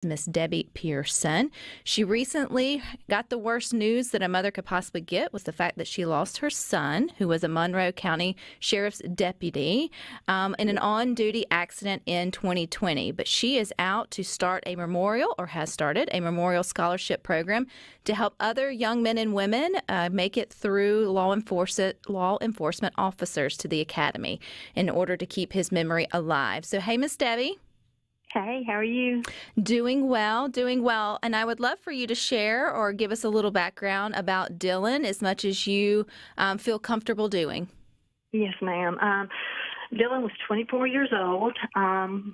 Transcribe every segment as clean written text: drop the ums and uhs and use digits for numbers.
Miss Debi Pearson. She recently got the worst news that a mother could possibly get, was the fact that she lost her son, who was a Monroe County Sheriff's deputy, in an on-duty accident in 2020. But she is out to start a memorial, or has started a memorial scholarship program to help other young men and women make it through law enforcement officers to the academy in order to keep his memory alive. So, hey, Miss Debi. Hey, how are you? Doing well, doing well. And I would love for you to share or give us a little background about Dylan as much as you feel comfortable doing. Yes, ma'am. Dylan was 24 years old.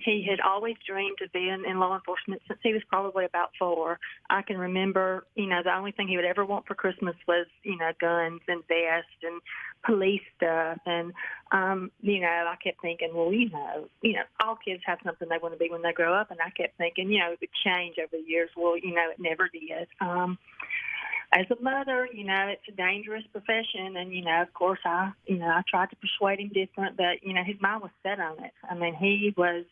He had always dreamed of being in law enforcement since he was probably about 4. I can remember, the only thing he would ever want for Christmas was, guns and vests and police stuff. And, I kept thinking, well, all kids have something they want to be when they grow up. And I kept thinking, it would change over the years. Well, it never did. As a mother, it's a dangerous profession, and of course, I tried to persuade him different, but his mind was set on it. I mean, he loved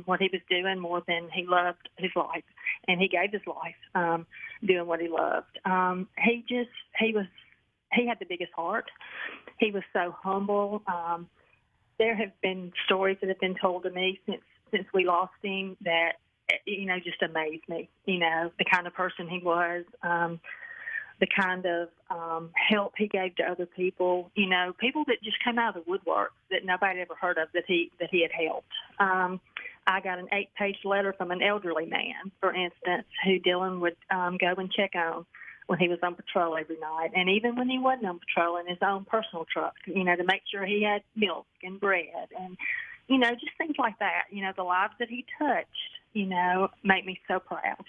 what he was doing more than he loved his life, and he gave his life doing what he loved. He had the biggest heart. He was so humble. There have been stories that have been told to me since we lost him that just amazed me, the kind of person he was, the kind of help he gave to other people, people that just came out of the woodwork that nobody ever heard of that he had helped. I got an 8-page letter from an elderly man, for instance, who Dylan would go and check on when he was on patrol every night, and even when he wasn't on patrol, in his own personal truck, to make sure he had milk and bread and just things like that. The lives that he touched, make me so proud.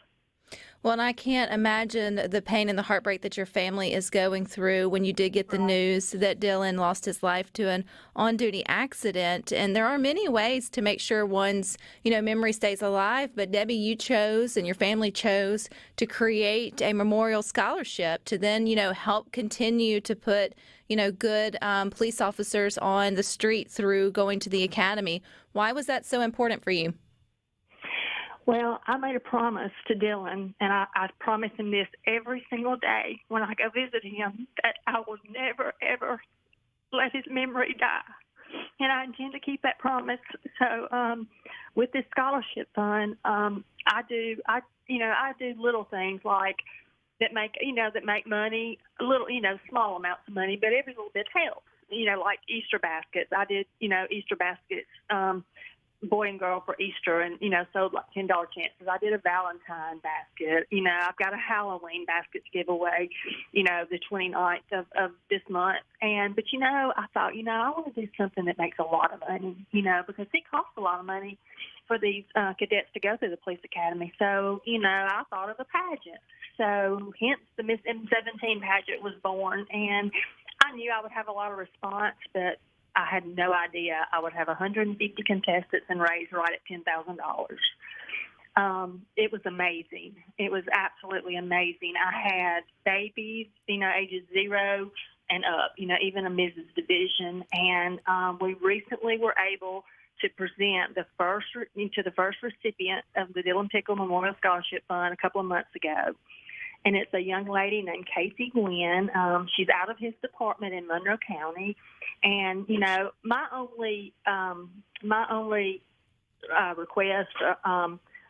Well, and I can't imagine the pain and the heartbreak that your family is going through when you did get the news that Dylan lost his life to an on-duty accident. And there are many ways to make sure one's, memory stays alive. But Debi, you chose and your family chose to create a memorial scholarship to then, help continue to put, good police officers on the street through going to the academy. Why was that so important for you? Well, I made a promise to Dylan, and I promise him this every single day when I go visit him, that I will never, ever let his memory die. And I intend to keep that promise. So with this scholarship fund, I do little things like that make money, little, small amounts of money, but every little bit helps. Like Easter baskets. I did, Easter baskets, boy and girl for Easter, and sold like $10 chances. I did a Valentine basket. I've got a Halloween basket to give away, the 29th of this month. But I thought, I want to do something that makes a lot of money, because it costs a lot of money for these cadets to go through the police academy. So, I thought of a pageant. So hence the Miss M17 Pageant was born, and I knew I would have a lot of response, but I had no idea I would have 150 contestants and raise right at $10,000. It was amazing. It was absolutely amazing. I had babies, ages 0 and up, even a Mrs. Division. And we recently were able to present the first recipient of the Dylan Pickle Memorial Scholarship Fund a couple of months ago. And it's a young lady named Casey Gwynn. She's out of his department in Monroe County. And, my only request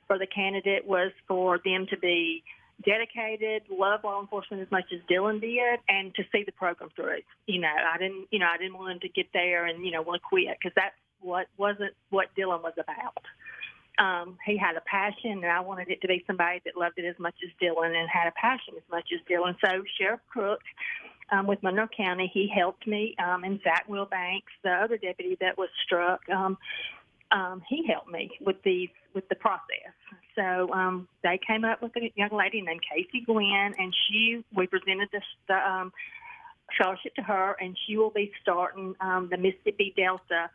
for the candidate was for them to be dedicated, love law enforcement as much as Dylan did, and to see the program through. I didn't want him to get there and, want to quit, because that's wasn't what Dylan was about. He had a passion, and I wanted it to be somebody that loved it as much as Dylan and had a passion as much as Dylan. So Sheriff Crook with Monroe County, he helped me, and Zach Wilbanks, the other deputy that was struck, he helped me with the process. So they came up with a young lady named Casey Gwynn, and we presented the scholarship to her, and she will be starting the Mississippi Delta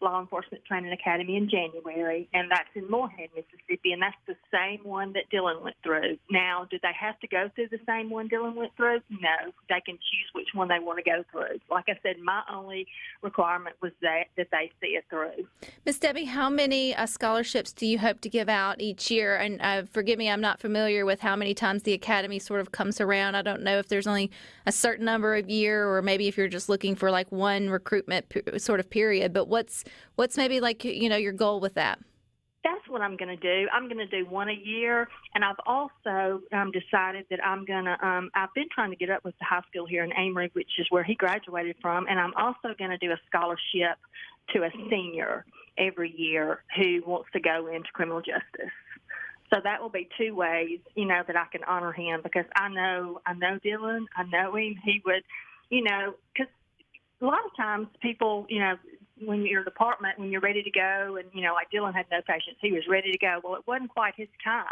Law Enforcement Training Academy in January, and that's in Moorhead, Mississippi, and that's the same one that Dylan went through. Now, do they have to go through the same one Dylan went through? No. They can choose which one they want to go through. Like I said, my only requirement was that they see it through. Miss Debbie, how many scholarships do you hope to give out each year? And forgive me, I'm not familiar with how many times the Academy sort of comes around. I don't know if there's only a certain number of year, or maybe if you're just looking for like one recruitment sort of period. But what's maybe like, your goal with that? That's what I'm going to do. I'm going to do one a year, and I've also decided that I'm going to I've been trying to get up with the high school here in Amory, which is where he graduated from, and I'm also going to do a scholarship to a senior every year who wants to go into criminal justice. So that will be two ways, that I can honor him, because I know Dylan. I know him. He would, because a lot of times people, when your department, when you're ready to go, and, like Dylan had no patience, he was ready to go. Well, it wasn't quite his time,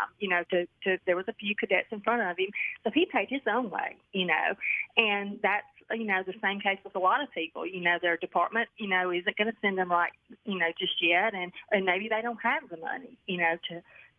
there was a few cadets in front of him, so he paid his own way, and that's, the same case with a lot of people, their department, isn't going to send them just yet, and maybe they don't have the money,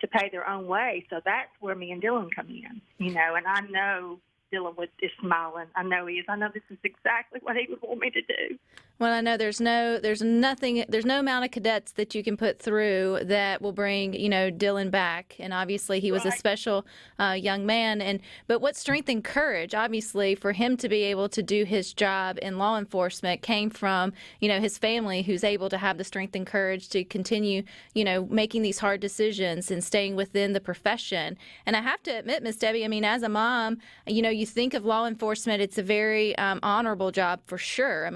to pay their own way. So that's where me and Dylan come in, and I know Dylan is smiling. I know he is. I know this is exactly what he would want me to do. Well, I know there's no amount of cadets that you can put through that will bring, Dylan back. And obviously he was a special young man. But what strength and courage, obviously, for him to be able to do his job in law enforcement came from, his family, who's able to have the strength and courage to continue, making these hard decisions and staying within the profession. And I have to admit, Miss Debbie, as a mom, you think of law enforcement, it's a very honorable job for sure.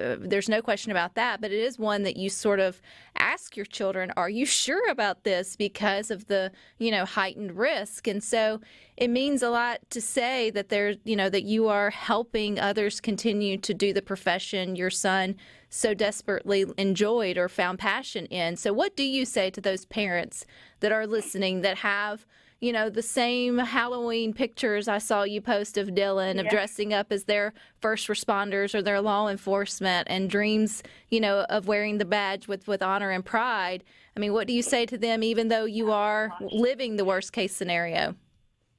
There's no question about that, but it is one that you sort of ask your children, are you sure about this, because of the, heightened risk. And so it means a lot to say that that you are helping others continue to do the profession your son so desperately enjoyed or found passion in. So what do you say to those parents that are listening that have the same Halloween pictures I saw you post of Dylan, of dressing up as their first responders or their law enforcement, and dreams, of wearing the badge with honor and pride? What do you say to them, even though you are living the worst case scenario?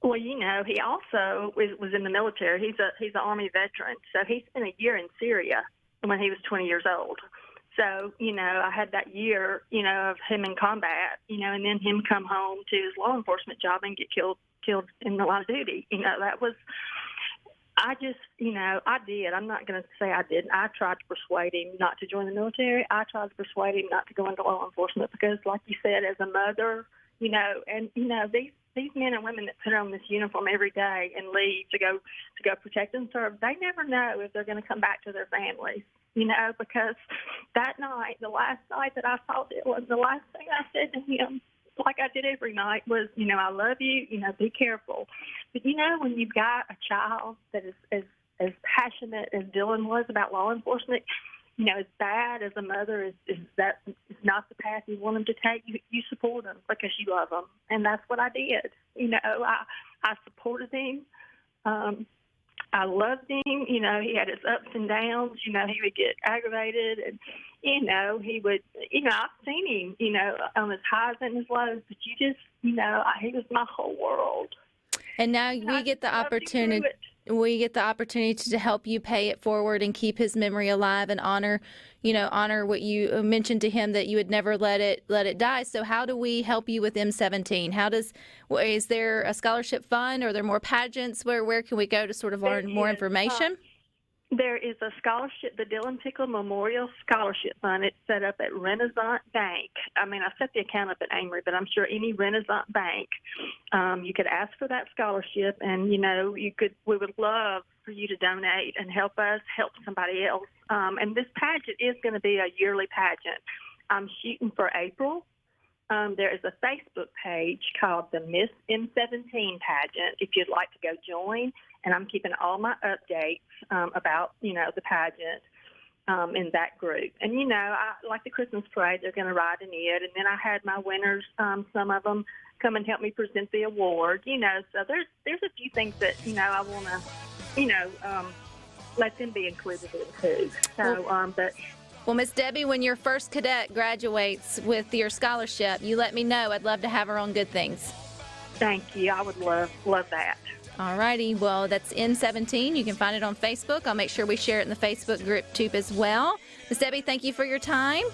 Well, he also was in the military. He's an Army veteran, so he spent a year in Syria when he was 20 years old. So, I had that year, of him in combat, and then him come home to his law enforcement job and get killed in the line of duty. That was, I did. I'm not going to say I didn't. I tried to persuade him not to join the military. I tried to persuade him not to go into law enforcement because, like you said, as a mother, these men and women that put on this uniform every day and leave to go protect and serve, they never know if they're going to come back to their families. Because that night, the last night that I saw Dylan, the last thing I said to him, like I did every night, was, I love you, be careful. But, when you've got a child that is as passionate as Dylan was about law enforcement, as bad as a mother is that is not the path you want them to take, you support them because you love them. And that's what I did. I supported him. I loved him. He had his ups and downs. He would get aggravated, and, he would, I've seen him, on his highs and his lows, but he was my whole world. And now we get the opportunity. We get the opportunity to help you pay it forward and keep his memory alive and honor what you mentioned to him, that you would never let it die. So how do we help you with M17? Is there a scholarship fund? Are there more pageants? Where can we go to sort of learn more information? There is a scholarship, the Dylan Pickle Memorial Scholarship Fund. It's set up at Renaissance Bank. I set the account up at Amory, but I'm sure any Renaissance bank, you could ask for that scholarship, and we would love for you to donate and help us help somebody else. And this pageant is going to be a yearly pageant. I'm shooting for April. There is a Facebook page called the Miss M17 Pageant if you'd like to go join. And I'm keeping all my updates about, the pageant in that group. And, I like the Christmas parade, they're going to ride in it. And then I had my winners, some of them come and help me present the award, So there's a few things that, I want to, let them be included in too. So, but Well, Miss Debbie, when your first cadet graduates with your scholarship, you let me know. I'd love to have her on Good Things. Thank you. I would love that. All righty. Well, that's M17. You can find it on Facebook. I'll make sure we share it in the Facebook group too as well. Miss Debbie, thank you for your time.